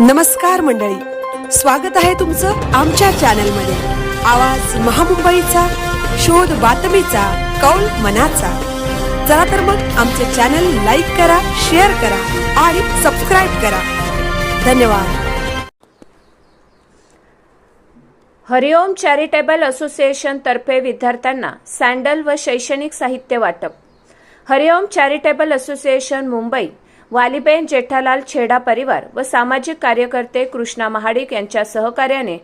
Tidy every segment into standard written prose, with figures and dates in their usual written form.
नमस्कार मंडळी, स्वागत आहे तुमचं आमच्या चॅनलमध्ये। आवाज महामुंबईचा, शोध बातमीचा, कौल मनाचा। चला तर मग आमचे चॅनल लाईक करा, शेअर करा आणि सबस्क्राइब करा। धन्यवाद। हरिओम चॅरिटेबल असोसिएशन तर्फे विद्यार्थ्यांना सॅन्डल व शैक्षणिक साहित्य वाटप। हरिओम चॅरिटेबल असोसिएशन मुंबई, वालीबेन जेठालाल छेडा परिवार व सामाजिक कार्यकर्ते कृष्णा महाडिक यांच्या सहकार्याने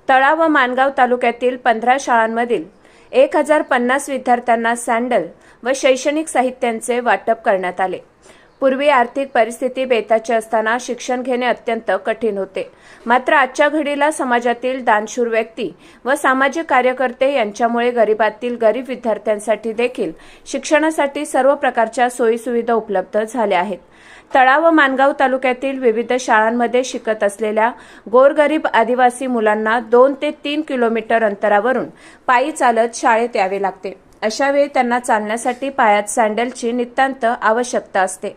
तळा व माणगाव तालुक्यातील 15 शाळांमधील 1050 विद्यार्थ्यांना सॅन्डल व शैक्षणिक साहित्यांचे वाटप करण्यात आले। पूर्वी आर्थिक परिस्थिती बेताची असताना शिक्षण घेणे अत्यंत कठीण होते, मात्र आजच्या घडीला समाजातील दानशूर व्यक्ती व सामाजिक कार्यकर्ते यांच्यामुळे गरिबातील गरीब विद्यार्थ्यांसाठी देखील शिक्षणासाठी सर्व प्रकारच्या सोयीसुविधा उपलब्ध झाल्या आहेत। तळा व माणगाव तालुक्यातील विविध शाळांमध्ये शिकत असलेल्या गोरगरीब आदिवासी मुलांना 2 ते 3 किलोमीटर अंतरावरून पायी चालत शाळेत यावे लागते। अशा वेळी त्यांना चालण्यासाठी पायात सॅन्डलची नितांत आवश्यकता असते।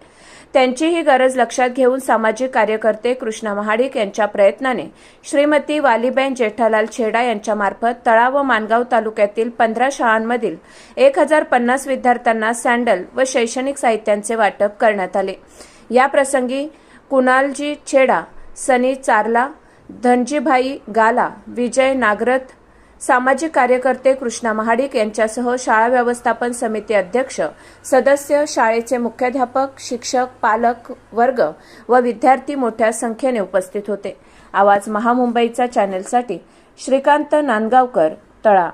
त्यांची ही गरज लक्षात घेऊन सामाजिक कार्यकर्ते कृष्णा महाडिक यांच्या प्रयत्नाने श्रीमती वालीबेन जेठालाल छेडा यांच्या मार्फत तळा व माणगाव तालुक्यातील 15 शाळांमधील 1050 विद्यार्थ्यांना सॅन्डल व शैक्षणिक साहित्यांचे वाटप करण्यात आले। या प्रसंगी कुणालजी छेडा, सनी चारला, धनजीभाई गाला, विजय नागरथ, सामाजिक कार्यकर्ते कृष्णा महाडिक यांच्यासह शाळा व्यवस्थापन समिती अध्यक्ष, सदस्य, शाळेचे मुख्याध्यापक, शिक्षक, पालक वर्ग व विद्यार्थी मोठ्या संख्येने उपस्थित होते। आवाज महामुंबईचा चॅनेलसाठी श्रीकांत नांदगावकर, तळा।